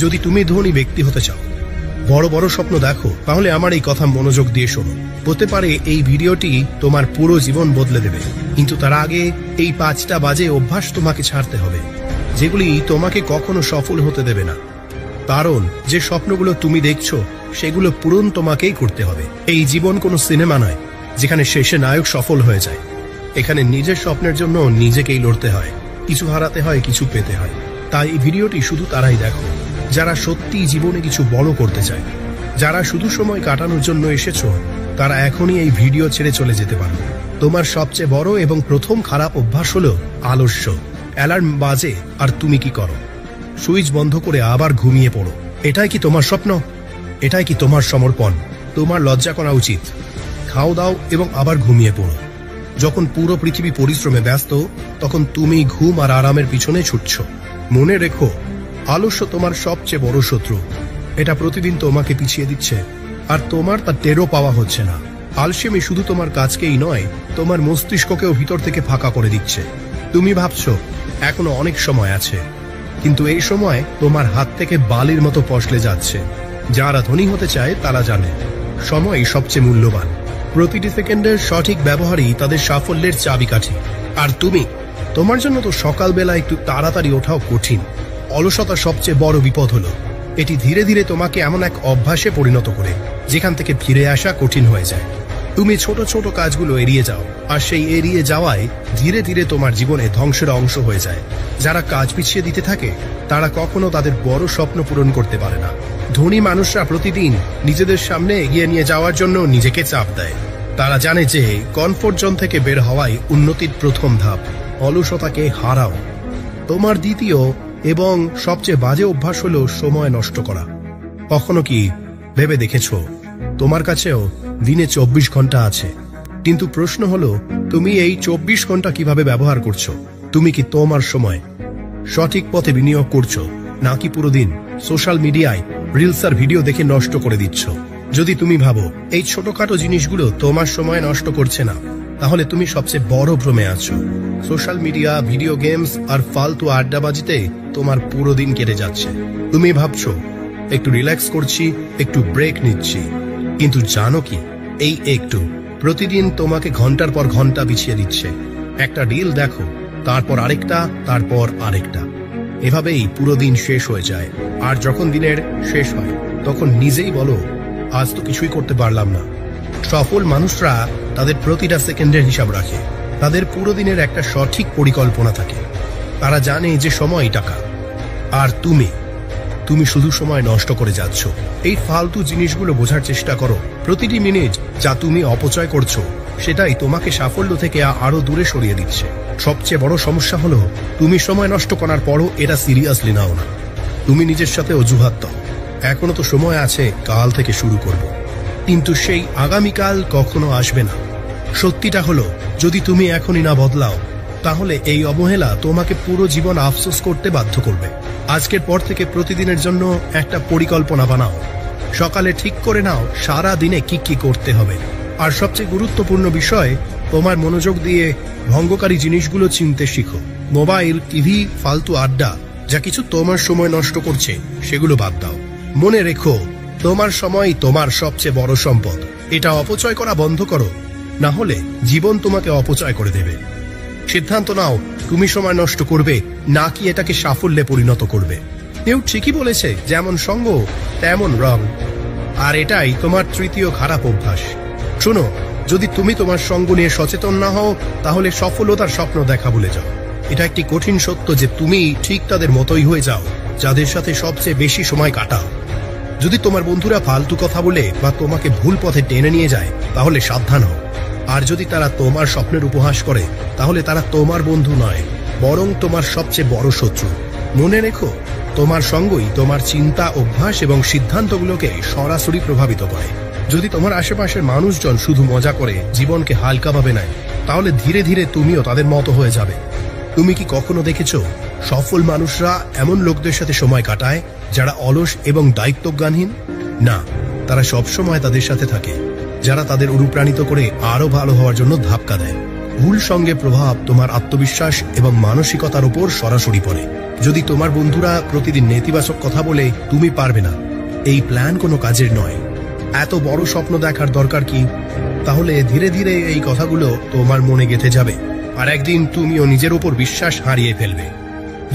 যদি তুমি ধনী ব্যক্তি হতে চাও, বড় বড় স্বপ্ন দেখো, তাহলে আমার এই কথা মনোযোগ দিয়ে শোনো। হতে পারে এই ভিডিওটি তোমার পুরো জীবন বদলে দেবে, কিন্তু তার আগে এই 5টা বাজে অভ্যাস তোমাকে ছাড়তে হবে, যেগুলি তোমাকে কখনো সফল হতে দেবে না। কারণ যে স্বপ্নগুলো তুমি দেখছো সেগুলো পূরণ তোমাকেই করতে হবে। এই জীবন কোনো সিনেমা নয় যেখানে শেষে নায়ক সফল হয়ে যায়। এখানে নিজের স্বপ্নের জন্য নিজেকেই লড়তে হয়, কিছু হারাতে হয়, কিছু পেতে হয়। তাই এই ভিডিওটি শুধু তারাই দেখো যারা সত্যি জীবনে কিছু বড় করতে চায়। যারা শুধু সময় কাটানোর জন্য এসেছো, তারা এখনই এই ভিডিও ছেড়ে চলে যেতে পারো। তোমার সবচেয়ে বড় এবং প্রথম খারাপ অভ্যাস হলো আলস্য। অ্যালার্ম বাজে আর তুমি কি করো? সুইচ বন্ধ করে আবার ঘুমিয়ে পড়ো। এটাই কি তোমার স্বপ্ন? এটাই কি তোমার সমর্পণ? তোমার লজ্জা করা উচিত। খাও দাও এবং আবার ঘুমিয়ে পড়ো। যখন পুরো পৃথিবী পরিশ্রমে ব্যস্ত, তখন তুমি ঘুম আর আরামের পিছনে ছুটছ। মনে রেখো, আলস্য তোমার সবচেয়ে বড় শত্রু। এটা প্রতিদিন তোমাকে পিছিয়ে দিচ্ছে, আর তোমার তা টেরও পাওয়া হচ্ছে না। আলসেমি শুধু তোমার কাজকেই নয়, তোমার মস্তিষ্ককেও ভিতর থেকে ফাঁকা করে দিচ্ছে। তুমি ভাবছো এখনো অনেক সময় আছে, কিন্তু এই সময় তোমার হাত থেকে বালির মতো পশলে যাচ্ছে। যারা ধনী হতে চায় তারা জানে সময় সবচেয়ে মূল্যবান। প্রতিটি সেকেন্ডের সঠিক ব্যবহারই তাদের সাফল্যের চাবিকাঠি। আর তোমার জন্য তো সকালবেলা একটু তাড়াতাড়ি ওঠাও কঠিন। অলসতা সবচেয়ে বড় বিপদ হলো এটি ধীরে ধীরে তোমাকে এমন এক অভ্যাসে পরিণত করে যেখান থেকে ফিরে আসা কঠিন হয়ে যায়। তুমি ছোট ছোট কাজগুলো এড়িয়ে যাও, আর সেই এড়িয়ে যাওয়ায় ধীরে ধীরে তোমার জীবনে ধ্বংসের অংশ হয়ে যায়। যারা কাজ পিছিয়ে দিতে থাকে তারা কখনো তাদের বড় স্বপ্ন পূরণ করতে পারে না। ধনী মানুষরা প্রতিদিন নিজেদের সামনে এগিয়ে নিয়ে যাওয়ার জন্য নিজেকে চাপ দেয়। তারা জানে যে কমফোর্ট জোন থেকে বের হওয়াই উন্নতির প্রথম ধাপ। অলসতাকে হারাও। তোমার দ্বিতীয় এবং সবচেয়ে বাজে অভ্যাস হলো সময় নষ্ট করা। কখনো কি ভেবে দেখেছো তোমার কাছেও দিনে 24 ঘন্টা আছে, কিন্তু প্রশ্ন হলো তুমি এই 24 ঘন্টা কিভাবে ব্যবহার করছো? তুমি কি তোমার সময় সঠিক পথে বিনিয়োগ করছো, নাকি পুরো দিন সোশ্যাল মিডিয়ায় রিলস আর ভিডিও দেখে নষ্ট করে দিচ্ছ? যদি তুমি ভাবো এই ছোটখাটো জিনিসগুলো তোমার সময় নষ্ট করছে না, তাহলে তুমি সবচেয়ে বড় ভ্রমে আছো। সোশ্যাল মিডিয়া, ভিডিও গেমস আর ফালতু আড্ডাবাজিতে তোমার পুরো দিন কেটে যাচ্ছে। তুমি ভাবছো একটু রিল্যাক্স করছি, একটু ব্রেক নিচ্ছি, কিন্তু জানো কি এই একটু প্রতিদিন তোমাকে ঘন্টার পর ঘন্টা পিছিয়ে দিচ্ছে। একটা রিল দেখো, তারপর আরেকটা, তারপর আরেকটা, এভাবেই পুরো দিন শেষ হয়ে যায়। আর যখন দিনের শেষ হয় তখন নিজেই বলো আজ তো কিছুই করতে পারলাম না। সফল মানুষরা তাদের প্রতিটা সেকেন্ডের হিসাব রাখে। তাদের পুরো দিনের একটা সঠিক পরিকল্পনা থাকে। তারা জানে যে সময় টাকা, আর তুমি শুধু সময় নষ্ট করে যাচ্ছ। এই ফালতু জিনিসগুলো বোঝার চেষ্টা করো। প্রতিটি মিনিট যা তুমি অপচয় করছো সেটাই তোমাকে সাফল্য থেকে আরো দূরে সরিয়ে দিচ্ছে। সবচেয়ে বড় সমস্যা হলো তুমি সময় নষ্ট করার পরও এটা সিরিয়াসলি নাও না। তুমি নিজের সাথে অজুহাত দাও, এখনো তো সময় আছে, কাল থেকে শুরু করব। কিন্তু সেই আগামীকাল কখনো আসবে না। সত্যিটা হলো যদি তুমি এখনই না বদলাও, তাহলে এই অবহেলা তোমাকে পুরো জীবন আফসোস করতে বাধ্য করবে। আজকের পর থেকে প্রতিদিনের জন্য একটা পরিকল্পনা বানাও। সকালে ঠিক করে নাও সারা দিনে কি কি করতে হবে। আর সবচেয়ে গুরুত্বপূর্ণ বিষয়, তোমার মনোযোগ দিয়ে ভঙ্গকারী জিনিসগুলো চিনতে শিখো। মোবাইল, টিভি, ফালতু আড্ডা যা কিছু তোমার সময় নষ্ট করছে সেগুলো বাদ দাও। মনে রেখো, তোমার সময় তোমার সবচেয়ে বড় সম্পদ। এটা অপচয় করা বন্ধ করো, না হলে জীবন তোমাকে অপচয় করে দেবে। সিদ্ধান্ত নাও তুমি সময় নষ্ট করবে নাকি এটাকে সাফল্যে পরিণত করবে। কেউ ঠিকই বলেছে, যেমন সঙ্গ তেমন রং। আর এটাই তোমার তৃতীয় খারাপ অভ্যাস। শোনো, যদি তুমি তোমার সঙ্গ নিয়ে সচেতন না হও, তাহলে সফলতার স্বপ্ন দেখা ভুলে যাও। এটা একটি কঠিন সত্য যে তুমি ঠিক তাদের মতোই হয়ে যাও যাদের সাথে সবচেয়ে বেশি সময় কাটাও। যদি তোমার বন্ধুরা ফালতু কথা বলে বা তোমাকে ভুল পথে টেনে নিয়ে যায়, তাহলে সাবধান হও। আর যদি তারা তোমার স্বপ্নের উপহাস করে, তাহলে তারা তোমার বন্ধু নয়, বরং তোমার সবচেয়ে বড় শত্রু। মনে রেখো, তোমার সঙ্গই তোমার চিন্তা, অভ্যাস এবং সিদ্ধান্তগুলোকে সরাসরি প্রভাবিত করে। যদি তোমার আশেপাশের মানুষজন শুধু মজা করে জীবনকে হালকাভাবে নেয়, তাহলে ধীরে ধীরে তুমিও তাদের মতো হয়ে যাবে। তুমি কি কখনো দেখেছো সফল মানুষরা এমন লোকদের সাথে সময় কাটায় যারা অলস এবং দায়িত্বজ্ঞানহীন? না, তারা সবসময় তাদের সাথে থাকে যারা তাদের অনুপ্রাণিত করে আরো ভালো হওয়ার জন্য ধাক্কা দেয়। ভুল সঙ্গে প্রভাব তোমার আত্মবিশ্বাস এবং মানসিকতার উপর সরাসরি পড়ে। যদি তোমার বন্ধুরা প্রতিদিন নেতিবাচক কথা বলে তুমি পারবে না, এই প্ল্যান কোনো কাজের নয়, এত বড় স্বপ্ন দেখার দরকার কি, তাহলে ধীরে ধীরে এই কথাগুলো তোমার মনে গেঁথে যাবে আর একদিন তুমিও নিজের উপর বিশ্বাস হারিয়ে ফেলবে।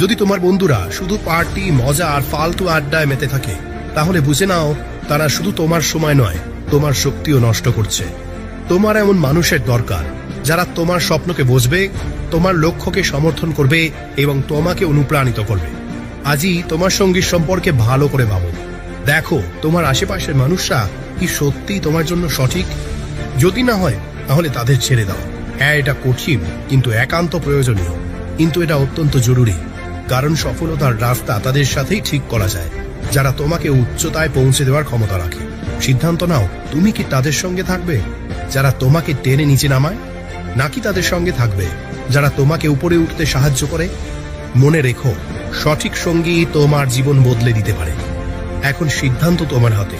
যদি তোমার বন্ধুরা শুধু পার্টি, মজা আর ফালতু আড্ডায় মেতে থাকে, তাহলে বুঝে নাও তারা শুধু তোমার সময় নয়, তোমার শক্তিও নষ্ট করছে। তোমার এমন মানুষের দরকার যারা তোমার স্বপ্নকে বুঝবে, তোমার লক্ষ্যকে সমর্থন করবে এবং তোমাকে অনুপ্রাণিত করবে। আজই তোমার সঙ্গীর সম্পর্কে ভালো করে ভাবো। দেখো তোমার আশেপাশের মানুষরা কি সত্যি তোমার জন্য সঠিক। যদি না হয় তাহলে তাদের ছেড়ে দাও। হ্যাঁ, এটা কঠিন কিন্তু একান্ত প্রয়োজনীয়, কিন্তু এটা অত্যন্ত জরুরি, কারণ সফলতার রাস্তা তাদের সাথেই ঠিক করা যায় যারা তোমাকে উচ্চতায় পৌঁছে দেওয়ার ক্ষমতা রাখে। সিদ্ধান্ত নাও, তুমি কি তাদের সঙ্গে থাকবে যারা তোমাকে টেনে নিচে নামায়, নাকি তাদের সঙ্গে থাকবে যারা তোমাকে উপরে উঠতে সাহায্য করে। মনে রেখো, সঠিক সঙ্গী তোমার জীবন বদলে দিতে পারে। এখন সিদ্ধান্ত তোমার হাতে।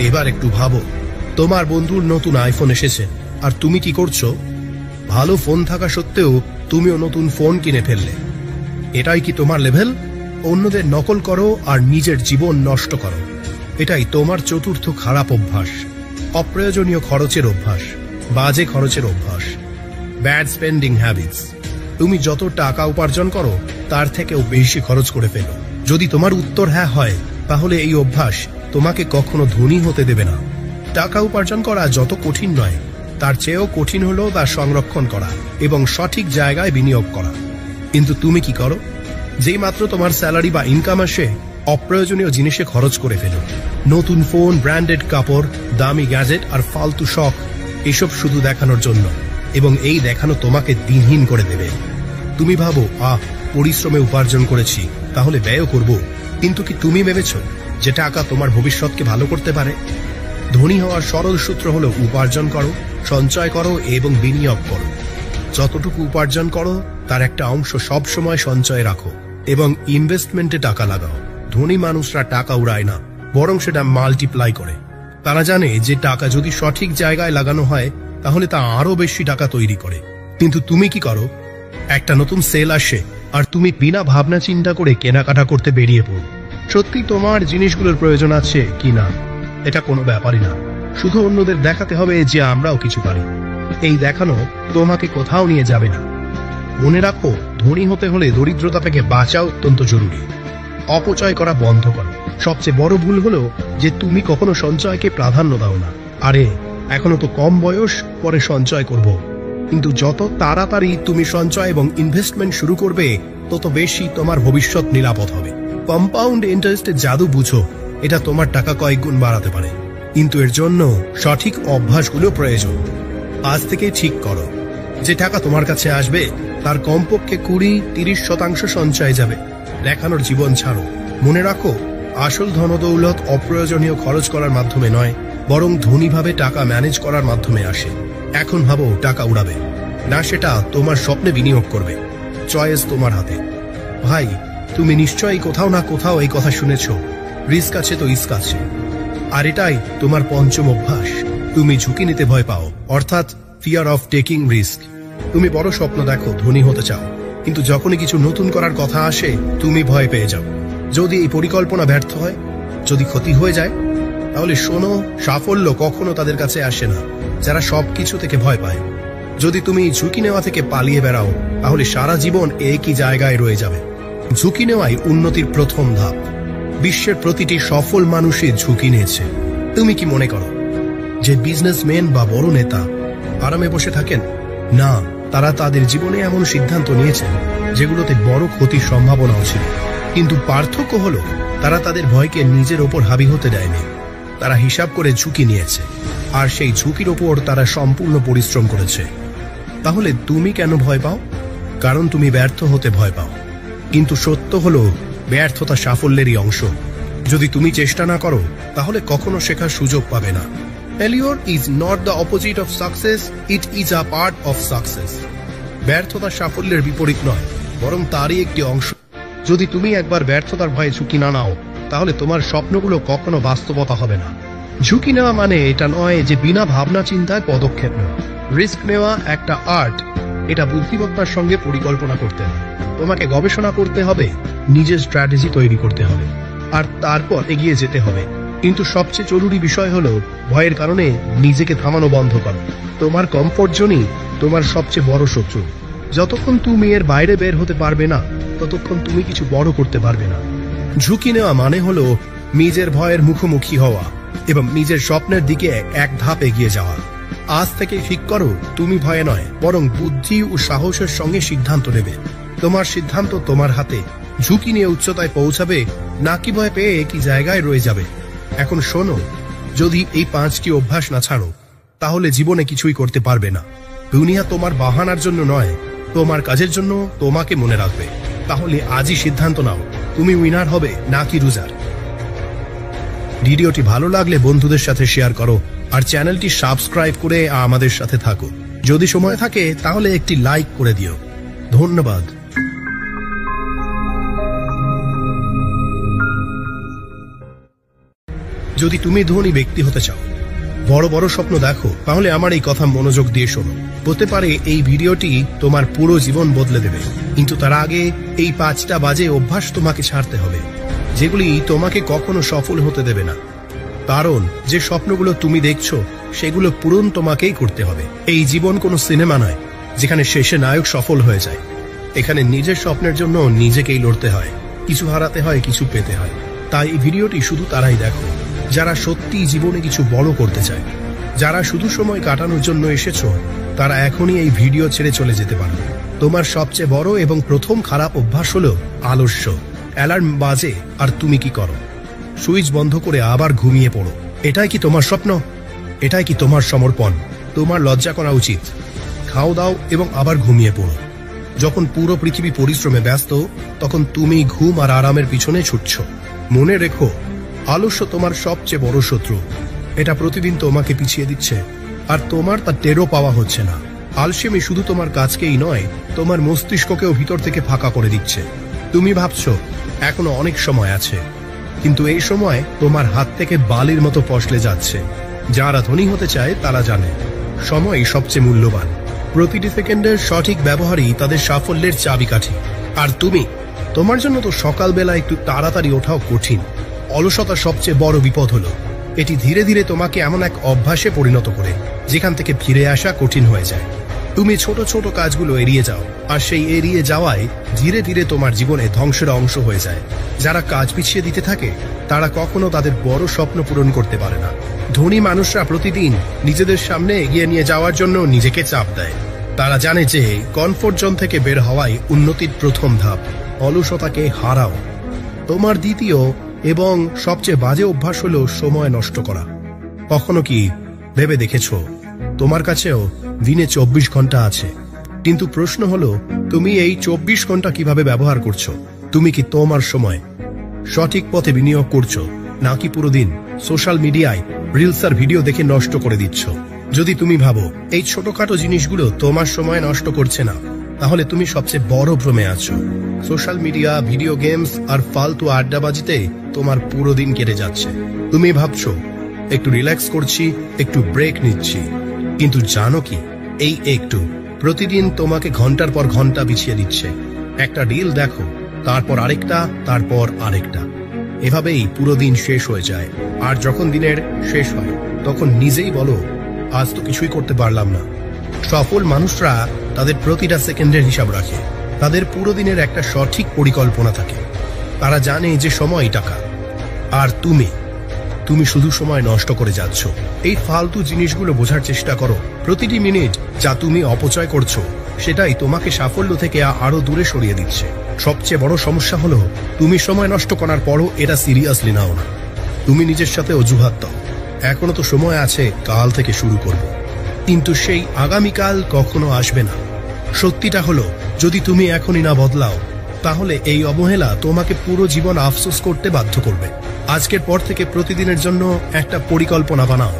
এবার একটু ভাবো, তোমার বন্ধুর নতুন আইফোন এসেছে আর তুমি কি করছো? ভালো ফোন থাকা সত্ত্বেও তুমিও নতুন ফোন কিনে ফেললে। এটাই কি তোমার লেভেল? অন্যদের নকল করো আর নিজের জীবন নষ্ট করো। এটাই তোমার চতুর্থ খারাপ অভ্যাস, অপ্রয়োজনীয় খরচের অভ্যাস, বাজে খরচের অভ্যাস, ব্যাড স্পেন্ডিং হ্যাবিটস। তুমি যত টাকা উপার্জন করো তার থেকেও বেশি খরচ করে ফেলো। যদি তোমার উত্তর হ্যাঁ হয়, তাহলে এই অভ্যাস তোমাকে কখনো ধনী হতে দেবে না। টাকা উপার্জন করা যত কঠিন নয়, তার চেয়েও কঠিন হলো তা সংরক্ষণ করা এবং সঠিক জায়গায় বিনিয়োগ করা। কিন্তু তুমি কি করো? যেই মাত্র তোমার স্যালারি বা ইনকাম আসে, অপ্রয়োজনীয় জিনিসে খরচ করে ফেলো। নতুন ফোন, ব্র্যান্ডেড কাপড়, দামি গ্যাজেট আর ফালতু শখ, এসব শুধু দেখানোর জন্য, এবং এই দেখানো তোমাকে দিনহীন করে দেবে। তুমি ভাবো, পরিশ্রমে উপার্জন করেছি, তাহলে ব্যয় করব। কিন্তু কি তুমি ভেবেছ যে টাকা তোমার ভবিষ্যৎকে ভালো করতে পারে? ধনী হওয়ার সরল সূত্র হলো উপার্জন করো, সঞ্চয় করো এবং বিনিয়োগ করো। যতটুকু উপার্জন করো তার একটা অংশ সব সময় সঞ্চয়ে রাখো এবং ইনভেস্টমেন্টে টাকা লাগাও। ধনী মানুষরা টাকা উড়ায় না, বরং সেটা মাল্টিপ্লাই করে। তারা জানে যে টাকা যদি সঠিক জায়গায় লাগানো হয় তাহলে তা আরো বেশি টাকা তৈরি করে। কিন্তু তুমি কি করো? একটা নতুন সেল আসে আর তুমি বিনা ভাবনা চিন্তা করে কেনাকাটা করতে বেরিয়ে পড়ো। সত্যি তোমার জিনিসগুলোর প্রয়োজন আছে কিনা এটা কোনো ব্যাপারই না, শুধু অন্যদের দেখাতে হবে যে আমরাও কিছু পারি। এই দেখানো তোমাকে কোথাও নিয়ে যাবে না। মনে রাখো, ধনী হতে হলে দরিদ্রতা থেকে বাঁচা অত্যন্ত জরুরি। অপচয় করা বন্ধ করো। সবচেয়ে বড় ভুল হলো যে তুমি কখনো সঞ্চয়কে প্রাধান্য দাও না। আরে এখনো তো কম বয়স, পরে সঞ্চয় করব। কিন্তু যত তাড়াতাড়ি তুমি সঞ্চয় এবং ইনভেস্টমেন্ট শুরু করবে, তত বেশি তোমার ভবিষ্যৎ নিরাপদ হবে। কম্পাউন্ড ইন্টারেস্টের জাদু বুঝো, এটা তোমার টাকা কয়েক গুণ বাড়াতে পারে, কিন্তু এর জন্য সঠিক অভ্যাসগুলো প্রয়োজন। আজ থেকে ঠিক করো যে টাকা তোমার কাছে আসবে তার কমপক্ষে 20-30% সঞ্চয় যাবে। দেখানোর জীবন ছাড়ো। মনে রাখো, আসল ধনদৌলত অপ্রয়োজনীয় খরচ করার মাধ্যমে নয়, বরং ধনীভাবে টাকা ম্যানেজ করার মাধ্যমে আসে। এখন ভাবো, টাকা উড়াবে না, সেটা তোমার স্বপ্নে বিনিয়োগ করবে। চয়েস তোমার হাতে। ভাই, তুমি নিশ্চয়ই কোথাও না কোথাও এই কথা শুনেছ, রিস্ক আছে তো ইস্ক আছে। আর এটাই তোমার পঞ্চম অভ্যাস। তুমি ঝুঁকি নিতে ভয় পাও, অর্থাৎ ফিয়ার অফ টেকিং রিস্ক। তুমি বড় স্বপ্ন দেখো, ধনী হতে চাও, কিন্তু যখনই কিছু নতুন করার কথা আসে তুমি ভয় পেয়ে যাও। যদি এই পরিকল্পনা ব্যর্থ হয়, যদি ক্ষতি হয়ে যায়, তাহলে শোনো, সাফল্য কখনো তাদের কাছে আসে না যারা সবকিছু থেকে ভয় পায়। যদি তুমি ঝুঁকি নেওয়া থেকে পালিয়ে বেড়াও, তাহলে সারা জীবন একই জায়গায় রয়ে যাবে। ঝুঁকি নেওয়াই উন্নতির প্রথম ধাপ। বিশ্বের প্রতিটি সফল মানুষই ঝুঁকি নিয়েছে। তুমি কি মনে করো যে বিজনেসম্যান বা বড় নেতা আরামে বসে থাকেন? না, তারা তাদের জীবনে এমন সিদ্ধান্ত নিয়েছেন যেগুলোতে বড় ক্ষতির সম্ভাবনাও ছিল। কিন্তু পার্থক্য হলো, তারা তাদের ভয়কে নিজের ওপর হাবি হতে দেয়নি। তারা হিসাব করে ঝুঁকি নিয়েছে, আর সেই ঝুঁকির ওপর তারা সম্পূর্ণ পরিশ্রম করেছে। তাহলে তুমি কেন ভয় পাও? কারণ তুমি ব্যর্থ হতে ভয় পাও। কিন্তু সত্য হলো, ব্যর্থতা সাফল্যেরই অংশ। যদি তুমি চেষ্টা না করো, তাহলে কখনো শেখার সুযোগ পাবে না। Failure is not the opposite of success, it is a part of success. ব্যর্থতা সাফল্যের বিপরীত নয়, বরং তারই একটি অংশ। যদি তুমি একবার ব্যর্থতার ভয়ে ঝুঁকি না নাও, তাহলে তোমার স্বপ্নগুলো কখনো বাস্তবতা হবে না। ঝুঁকি নেওয়া মানে এটা নয় যে বিনা ভাবনা চিন্তায় পদক্ষেপ নেওয়া। রিস্ক নেওয়া একটা আর্ট। এটা বুদ্ধিমত্তার সঙ্গে পরিকল্পনা করতে হয়। তোমাকে গবেষণা করতে হবে, নিজের স্ট্র্যাটেজি তৈরি করতে হবে, আর তারপর এগিয়ে যেতে হবে। কিন্তু সবচেয়ে জরুরি বিষয় হলো ভয়ের কারণে নিজেকে থামানো বন্ধ করো। তোমার কমফোর্ট জোনই তোমার সবচেয়ে বড় শত্রু। যতক্ষণ তুমি এর বাইরে বের হতে পারবে না, ততক্ষণ তুমি কিছু বড় করতে পারবে না। ঝুঁকি নেওয়া মানে হলো নিজের ভয়ের মুখোমুখি হওয়া এবং নিজের স্বপ্নের দিকে এক ধাপ এগিয়ে যাওয়া। আজ থেকে ঠিক করো, তুমি ভয়ে নয়, বরং বুদ্ধি ও সাহসের সঙ্গে সিদ্ধান্ত নেবে। তোমার সিদ্ধান্ত তোমার হাতে। ঝুঁকি নিয়ে উচ্চতায় পৌঁছাবে, নাকি ভয় পেয়ে একই জায়গায় রয়ে যাবে। এখন শোনো, যদি এই 5টি অভ্যাস না ছাড়ো, তাহলে জীবনে কিছুই করতে পারবে না। দুনিয়া তোমার বাহানার জন্য নয়, তোমার কাজের জন্য তোমাকে মনে রাখবে। তাহলে আজই সিদ্ধান্ত নাও, তুমি উইনার হবে নাকি লুজার। ভিডিওটি ভালো লাগলে বন্ধুদের সাথে শেয়ার করো, আর চ্যানেলটি সাবস্ক্রাইব করে আমাদের সাথে থাকো। যদি সময় থাকে তাহলে একটি লাইক করে দিও। ধন্যবাদ। যদি তুমি ধনী ব্যক্তি হতে চাও, বড় বড় স্বপ্ন দেখো, তাহলে আমার এই কথা মনোযোগ দিয়ে শোনো। হতে পারে এই ভিডিওটি তোমার পুরো জীবন বদলে দেবে, কিন্তু তার আগে এই 5টা বাজে অভ্যাস তোমাকে ছাড়তে হবে, যেগুলি তোমাকে কখনো সফল হতে দেবে না। কারণ যে স্বপ্নগুলো তুমি দেখছো, সেগুলো পূরণ তোমাকেই করতে হবে। এই জীবন কোনো সিনেমা নয় যেখানে শেষে নায়ক সফল হয়ে যায়। এখানে নিজের স্বপ্নের জন্য নিজেকেই লড়তে হয়, কিছু হারাতে হয়, কিছু পেতে হয়। তাই এই ভিডিওটি শুধু তারাই দেখো যারা সত্যি জীবনে কিছু বড় করতে চায়। যারা শুধু সময় কাটানোর জন্য এসেছো, তারা এখনই এই ভিডিও ছেড়ে চলে যেতে পারো। তোমার সবচেয়ে বড় এবং প্রথম খারাপ অভ্যাস হলো আলস্য। অ্যালার্ম বাজে আর তুমি কি করো? সুইচ বন্ধ করে আবার ঘুমিয়ে পড়ো। এটাই কি তোমার স্বপ্ন? এটাই কি তোমার সমর্পণ? তোমার লজ্জা করা উচিত। খাও দাও এবং আবার ঘুমিয়ে পড়ো। যখন পুরো পৃথিবী পরিশ্রমে ব্যস্ত, তখন তুমি ঘুম আর আরামের পিছনে ছুটছ। মনে রেখো, আলস্য তোমার সবচেয়ে বড় শত্রু। এটা প্রতিদিন তোমাকে পিছিয়ে দিচ্ছে, আর তোমার তা টেরও পাওয়া হচ্ছে না। আলসেমি শুধু তোমার কাজকেই নয়, তোমার মস্তিষ্ককেও ভিতর থেকে ফাঁকা করে দিচ্ছে। তুমি ভাবছো এখনো অনেক সময় আছে, কিন্তু এই সময় তোমার হাত থেকে বালির মতো পশলে যাচ্ছে। যারা ধনী হতে চায় তারা জানে সময়ই সবচেয়ে মূল্যবান। প্রতিটি সেকেন্ডের সঠিক ব্যবহারই তাদের সাফল্যের চাবিকাঠি। আর তোমার জন্য তো সকালবেলা একটু তাড়াতাড়ি ওঠাও কঠিন। অলসতা সবচেয়ে বড় বিপদ হলো এটি ধীরে ধীরে তোমাকে এমন এক অভ্যাসে পরিণত করে যেখান থেকে ফিরে আসা কঠিন হয়ে যায়। তুমি ছোট ছোট কাজগুলো এড়িয়ে যাও, আর সেই এড়িয়ে যাওয়ায় ধীরে ধীরে তোমার জীবনে ধ্বংসের অংশ হয়ে যায়। যারা কাজ পিছিয়ে দিতে থাকে, তারা কখনো তাদের বড় স্বপ্ন পূরণ করতে পারে না। ধনী মানুষরা প্রতিদিন নিজেদের সামনে এগিয়ে নিয়ে যাওয়ার জন্য নিজেকে চাপ দেয়। তারা জানে যে কমফোর্ট জোন থেকে বের হওয়াই উন্নতির প্রথম ধাপ। অলসতাকে হারাও। তোমার দ্বিতীয় এবং সবচেয়ে বাজে অভ্যাস হলো সময় নষ্ট করা। কখনো কি ভেবে দেখেছো তোমার কাছেও দিনে 24 ঘন্টা আছে, কিন্তু প্রশ্ন হলো তুমি এই 24 ঘন্টা কিভাবে ব্যবহার করছো? তুমি কি তোমার সময় সঠিক পথে বিনিয়োগ করছো, নাকি পুরো দিন সোশ্যাল মিডিয়ায় রিলস আর ভিডিও দেখে নষ্ট করে দিচ্ছ? যদি তুমি ভাবো এই ছোটখাটো জিনিসগুলো তোমার সময় নষ্ট করছে না, তাহলে তুমি সবচেয়ে বড় ভ্রমে আছো। সোশ্যাল মিডিয়া, ভিডিও গেমস আর ফালতু আড্ডাবাজিতে তোমার পুরো দিন কেটে যাচ্ছে। তুমি ভাবছো একটু রিল্যাক্স করছি, একটু ব্রেক নিচ্ছি, কিন্তু জানো কি এই একটু প্রতিদিন তোমাকে ঘন্টার পর ঘন্টা পিছিয়ে দিচ্ছে। একটা রিল দেখো, তারপর আরেকটা, তারপর আরেকটা, এভাবেই পুরো দিন শেষ হয়ে যায়। আর যখন দিনের শেষ হয়, তখন নিজেই বলো আজ তো কিছুই করতে পারলাম না। সফল মানুষরা তাদের প্রতিটা সেকেন্ডের হিসাব রাখে। তাদের পুরো দিনের একটা সঠিক পরিকল্পনা থাকে। তারা জানে যে সময় টাকা, আর তুমি শুধু সময় নষ্ট করে যাচ্ছ। এই ফালতু জিনিসগুলো বোঝার চেষ্টা করো। প্রতিটি মিনিট যা তুমি অপচয় করছো, সেটাই তোমাকে সাফল্য থেকে আরো দূরে সরিয়ে দিচ্ছে। সবচেয়ে বড় সমস্যা হলো তুমি সময় নষ্ট করার পরও এটা সিরিয়াসলি নাও না। তুমি নিজের সাথে অজুহাত দাও, এখনো তো সময় আছে, কাল থেকে শুরু করব। কিন্তু সেই আগামীকাল কখনো আসবে না। সত্যিটা হলো যদি তুমি এখনই না বদলাও, তাহলে এই অবহেলা তোমাকে পুরো জীবন আফসোস করতে বাধ্য করবে। আজকের পর থেকে প্রতিদিনের জন্য একটা পরিকল্পনা বানাও।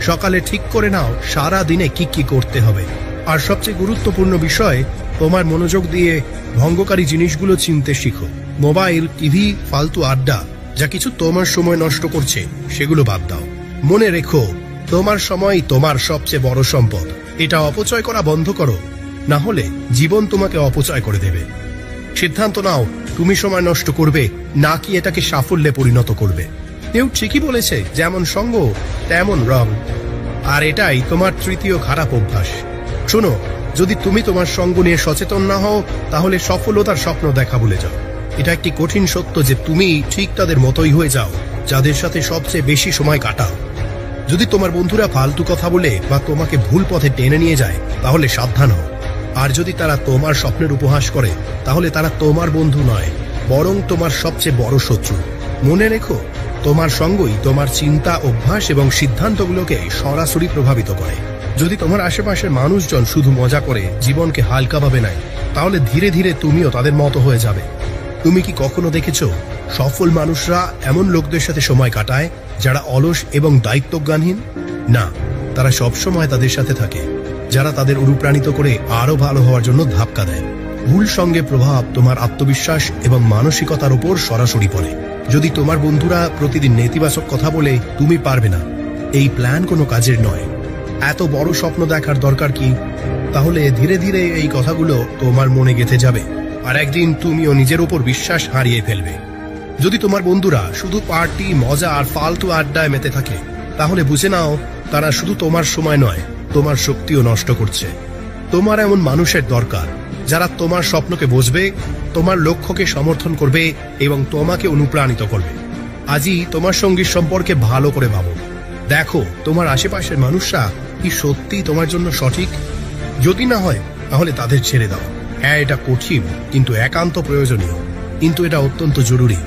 সকালে ঠিক করে নাও সারা দিনে কি কি করতে হবে। আর সবচেয়ে গুরুত্বপূর্ণ বিষয়, তোমার মনোযোগ দিয়ে ভঙ্গকারী জিনিসগুলো চিনতে শিখো। মোবাইল, টিভি, ফালতু আড্ডা যা কিছু তোমার সময় নষ্ট করছে, সেগুলো বাদ দাও। মনে রেখো, তোমার সময় তোমার সবচেয়ে বড় সম্পদ। এটা অপচয় করা বন্ধ করো, না হলে জীবন তোমাকে অপচয় করে দেবে। সিদ্ধান্ত নাও, তুমি সময় নষ্ট করবে নাকি এটাকে সাফল্যে পরিণত করবে। কেউ ঠিকই বলেছে, যেমন সঙ্গ তেমন রং। আর এটাই তোমার তৃতীয় খারাপ অভ্যাস। শোনো, যদি তুমি তোমার সঙ্গ নিয়ে সচেতন না হও, তাহলে সফলতার স্বপ্ন দেখা ভুলে যাও। এটা একটি কঠিন সত্য যে তুমি ঠিক তাদের মতোই হয়ে যাও যাদের সাথে সবচেয়ে বেশি সময় কাটাও। যদি তোমার বন্ধুরা ফালতু কথা বলে বা তোমাকে ভুল পথে টেনে নিয়ে যায়, তাহলে সাবধান হও। আর যদি তারা তোমার স্বপ্নের উপহাস করে, তাহলে তারা তোমার বন্ধু নয়, বরং তোমার সবচেয়ে বড় শত্রু। মনে রেখো, তোমার সঙ্গই তোমার চিন্তা, অভ্যাস এবং সিদ্ধান্তগুলোকে সরাসরি প্রভাবিত করে। যদি তোমার আশেপাশের মানুষজন শুধু মজা করে জীবনকে হালকাভাবে নেয়, তাহলে ধীরে ধীরে তুমিও তাদের মতো হয়ে যাবে। তুমি কি কখনো দেখেছো সফল মানুষরা এমন লোকদের সাথে সময় কাটায় যারা অলস এবং দায়িত্বজ্ঞানহীন? না, তারা সবসময় তাদের সাথে থাকে যারা তাদের অনুপ্রাণিত করে আরো ভালো হওয়ার জন্য ধাক্কা দেয়। ভুল সঙ্গে প্রভাব তোমার আত্মবিশ্বাস এবং মানসিকতার উপর সরাসরি পড়ে। যদি তোমার বন্ধুরা প্রতিদিন নেতিবাচক কথা বলে তুমি পারবে না, এই প্ল্যান কোনো কাজের নয়, এত বড় স্বপ্ন দেখার দরকার কি, তাহলে ধীরে ধীরে এই কথাগুলো তোমার মনে গেঁথে যাবে, আর একদিন তুমিও নিজের উপর বিশ্বাস হারিয়ে ফেলবে। যদি তোমার বন্ধুরা শুধু পার্টি, মজা আর ফালতু আড্ডায় মেতে থাকে, তাহলে বুঝে নাও তারা শুধু তোমার সময় নয়, তোমার শক্তিও নষ্ট করছে। তোমার এমন মানুষের দরকার যারা তোমার স্বপ্নকে বুঝবে, তোমার লক্ষ্যকে সমর্থন করবে এবং তোমাকে অনুপ্রাণিত করবে। আজই তোমার সঙ্গীর সম্পর্কে ভালো করে ভাবো। দেখো তোমার আশেপাশের মানুষরা কি সত্যি তোমার জন্য সঠিক। যদি না হয়, তাহলে তাদের ছেড়ে দাও। হ্যাঁ, এটা কঠিন কিন্তু একান্ত প্রয়োজনীয়, কিন্তু এটা অত্যন্ত জরুরি,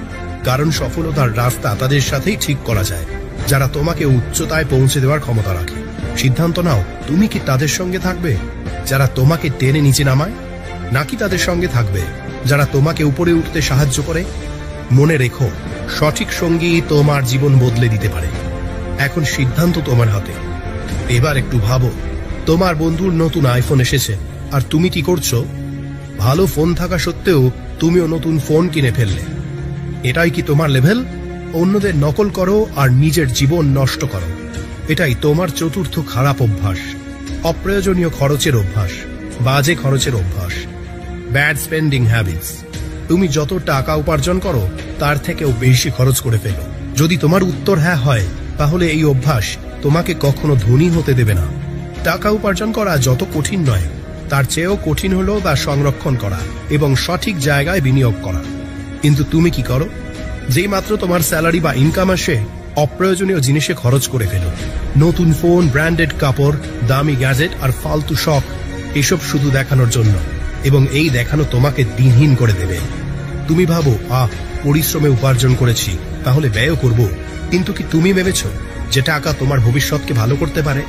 কারণ সফলতার রাস্তা তাদের সাথেই ঠিক করা যায় যারা তোমাকে উচ্চতায় পৌঁছে দেওয়ার ক্ষমতা রাখে। সিদ্ধান্ত নাও, তুমি কি তাদের সঙ্গে থাকবে যারা তোমাকে টেনে নিচে নামায়, নাকি তাদের সঙ্গে থাকবে যারা তোমাকে উপরে উঠতে সাহায্য করে। মনে রেখো, সঠিক সঙ্গী তোমার জীবন বদলে দিতে পারে। এখন সিদ্ধান্ত তোমার হাতে। এবার একটু ভাবো, তোমার বন্ধুর নতুন আইফোন এসেছে আর তুমি কি করছো? ভালো ফোন থাকা সত্ত্বেও তুমিও নতুন ফোন কিনে ফেললে। এটাই কি তোমার লেভেল? অন্যদের নকল করো আর নিজের জীবন নষ্ট করো। এটাই তোমার চতুর্থ খারাপ অভ্যাস। অপ্রয়োজনীয় খরচের অভ্যাস, বাজে খরচের অভ্যাস, ব্যাড স্পেন্ডিং হ্যাবিটস। তুমি যত টাকা উপার্জন করো তার থেকেও বেশি খরচ করে ফেলো। যদি তোমার উত্তর হ্যাঁ হয়, তাহলে এই অভ্যাস তোমাকে কখনো ধনী হতে দেবে না। টাকা উপার্জন করা যত কঠিন নয়, তার চেয়েও কঠিন হলো তা সংরক্ষণ করা এবং সঠিক জায়গায় বিনিয়োগ করা। কিন্তু তুমি কি করো? যেই মাত্র তোমার স্যালারি বা ইনকাম আসে, অপ্রয়োজনীয় জিনিসে খরচ করে ফেলো। নতুন ফোন, ব্র্যান্ডেড কাপড়, দামি গ্যাজেট আর ফালতু শখ, এসব শুধু দেখানোর জন্য, এবং এই দেখানো তোমাকে দিনহীন করে দেবে। তুমি ভাবো, পরিশ্রমে উপার্জন করেছি, তাহলে ব্যয় করব। কিন্তু কি তুমি ভেবেছো যে টাকা তোমার ভবিষ্যৎকে ভালো করতে পারে?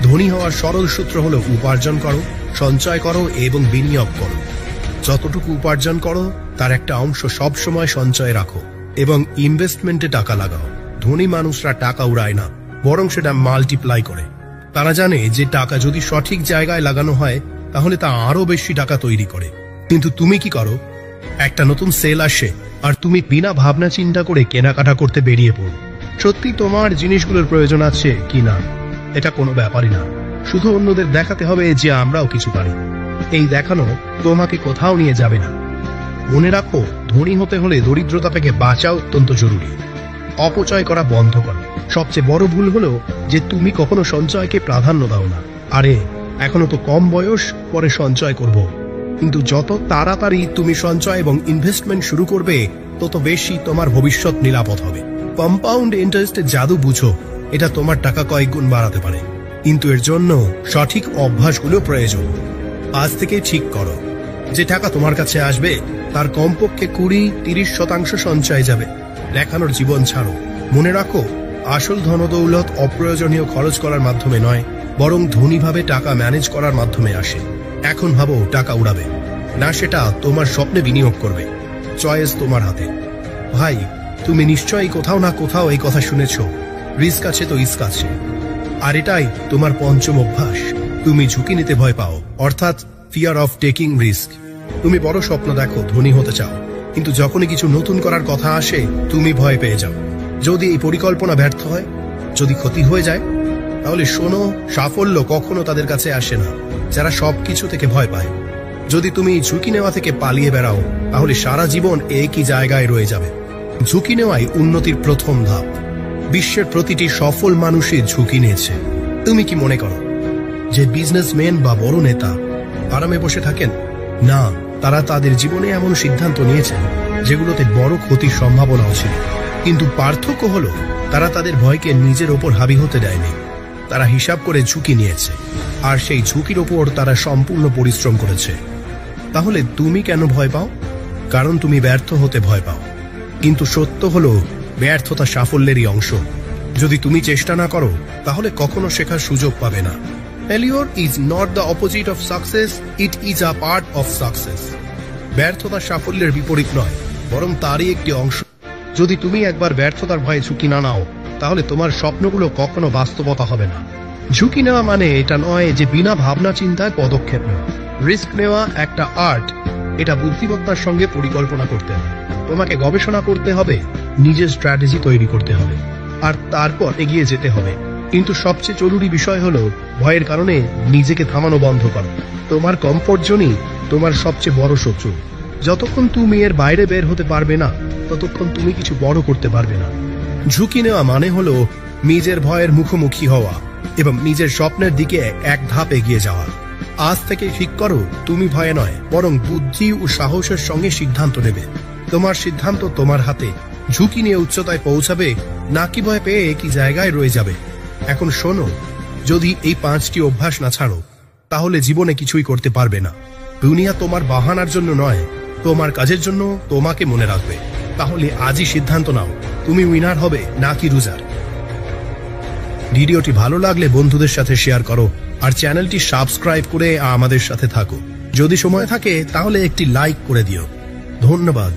ধনী হওয়ার সরল সূত্র হলো উপার্জন করো, সঞ্চয় করো এবং বিনিয়োগ করো। যতটুকু উপার্জন করো তার একটা অংশ সব সময় সঞ্চয়ে রাখো এবং ইনভেস্টমেন্টে টাকা লাগাও। ধনী মানুষরা টাকা উড়ায় না, বরং সেটা মাল্টিপ্লাই করে। তারা জানে যে টাকা যদি সঠিক জায়গায় লাগানো হয়, তাহলে তা আরো বেশি টাকা তৈরি করে। কিন্তু তুমি কি করো? একটা নতুন সেল আসে আর তুমি বিনা ভাবনা চিন্তা করে কেনাকাটা করতে বেরিয়ে পড়ো। সত্যি তোমার জিনিসগুলোর প্রয়োজন আছে কিনা এটা কোনো ব্যাপারই না, শুধু অন্যদের দেখাতে হবে যে আমরাও কিছু পারি। এই দেখানো তোমাকে কোথাও নিয়ে যাবে না। মনে রাখো, ধনী হতে হলে দরিদ্রতা থেকে বাঁচা অত্যন্ত জরুরি। অপচয় করা বন্ধ করো। সবচেয়ে বড় ভুল হলো যে তুমি কখনো সঞ্চয়কে প্রাধান্য দাও না। আরে এখনো তো কম বয়স, পরে সঞ্চয় করব। কিন্তু যত তাড়াতাড়ি তুমি সঞ্চয় এবং ইনভেস্টমেন্ট শুরু করবে, তত বেশি তোমার ভবিষ্যৎ নিরাপদ হবে। কম্পাউন্ড ইন্টারেস্টের জাদু বুঝো, এটা তোমার টাকা কয়েক গুণ বাড়াতে পারে, কিন্তু এর জন্য সঠিক অভ্যাসগুলো প্রয়োজন। আজ থেকে ঠিক করো যে টাকা তোমার কাছে আসবে তার কমপক্ষে 20-30% সঞ্চয় যাবে। দেখানোর জীবন ছাড়ো। মনে রাখো, আসল ধনদৌলত অপ্রয়োজনীয় খরচ করার মাধ্যমে নয়, বরং ধনীভাবে টাকা ম্যানেজ করার মাধ্যমে আসে। এখন ভাবো, টাকা উড়াবে না সেটা তোমার স্বপ্নে বিনিয়োগ করবে। চয়েস তোমার হাতে। ভাই, তুমি নিশ্চয়ই কোথাও না কোথাও এই কথা শুনেছ, রিস্ক আছে তো ইস্ক আছে। আর এটাই তোমার পঞ্চম অভ্যাস। তুমি ঝুঁকি নিতে ভয় পাও, অর্থাৎ ফিয়ার অফ টেকিং রিস্ক। তুমি বড় স্বপ্ন দেখো, ধনী হতে চাও, কিন্তু যখনই কিছু নতুন করার কথা আসে তুমি ভয় পেয়ে যাও। যদি এই পরিকল্পনা ব্যর্থ হয়, যদি ক্ষতি হয়ে যায়, তাহলে শোনো, সাফল্য কখনো তাদের কাছে আসে না যারা সবকিছু থেকে ভয় পায়। যদি তুমি ঝুঁকি নেওয়া থেকে পালিয়ে বেড়াও, তাহলে সারা জীবন একই জায়গায় রয়ে যাবে। ঝুঁকি নেওয়াই উন্নতির প্রথম ধাপ। বিশ্বের প্রতিটি সফল মানুষই ঝুঁকি নিয়েছে। তুমি কি মনে করো যে বিজনেসম্যান বা বড় নেতা আরামে বসে থাকেন? না, তারা তাদের জীবনে এমন সিদ্ধান্ত নিয়েছেন যেগুলোতে বড় ক্ষতির সম্ভাবনাও ছিল। কিন্তু পার্থক্য হলো তারা তাদের ভয়কে নিজের ওপর হাবি হতে দেয়নি। তারা হিসাব করে ঝুঁকি নিয়েছে, আর সেই ঝুঁকির ওপর তারা সম্পূর্ণ পরিশ্রম করেছে। তাহলে তুমি কেন ভয় পাও? কারণ তুমি ব্যর্থ হতে ভয় পাও। কিন্তু সত্য হলো ব্যর্থতা সাফল্যেরই অংশ। যদি তুমি চেষ্টা না করো, তাহলে কখনো শেখার সুযোগ পাবে না। Failure is not the opposite of success, it is a part of success. ব্যর্থতা সাফল্যের বিপরীত নয়, বরং তারই একটি অংশ। যদি তুমি একবার ব্যর্থতার ভয়ে ঝুঁকি না নাও, তাহলে তোমার স্বপ্নগুলো কখনো বাস্তবতা হবে না। ঝুঁকি নেওয়া মানে এটা নয় যে বিনা ভাবনা চিন্তায় পদক্ষেপ নেওয়া। রিস্ক নেওয়া একটা আর্ট। এটা বুদ্ধিমত্তার সঙ্গে পরিকল্পনা করতে হবে। তোমাকে গবেষণা করতে হবে, নিজের স্ট্র্যাটেজি তৈরি করতে হবে, আর তারপর এগিয়ে যেতে হবে। কিন্তু সবচেয়ে জরুরি বিষয় হলো ভয়ের কারণে নিজেকে থামানো বন্ধ করো। তোমার কমফোর্ট জোনই তোমার সবচেয়ে বড় শত্রু। যতক্ষণ তুমি এর বাইরে বের হতে পারবে না, ততক্ষণ তুমি কিছু বড় করতে পারবে না। ঝুঁকি নেওয়া মানে হলো নিজের ভয়ের মুখোমুখি হওয়া এবং নিজের স্বপ্নের দিকে এক ধাপ এগিয়ে যাওয়া। আজ থেকে ঠিক করো, তুমি ভয়ে নয়, বরং বুদ্ধি ও সাহসের সঙ্গে সিদ্ধান্ত নেবে। তোমার সিদ্ধান্ত তোমার হাতে। ঝুঁকি নিয়ে উচ্চতায় পৌঁছাবে, নাকি ভয় পেয়ে একই জায়গায় রয়ে যাবে। এখন শোনো, যদি এই 5টি অভ্যাস না ছাড়ো, তাহলে জীবনে কিছুই করতে পারবে না। দুনিয়া তোমার বাহানার জন্য নয়, তোমার কাজের জন্য তোমাকে মনে রাখবে। তাহলে আজই সিদ্ধান্ত নাও, তুমি উইনার হবে নাকি লুজার। ভিডিওটি ভালো লাগলে বন্ধুদের সাথে শেয়ার করো, আর চ্যানেলটি সাবস্ক্রাইব করে আমাদের সাথে থাকো। যদি সময় থাকে তাহলে একটি লাইক করে দিও। ধন্যবাদ।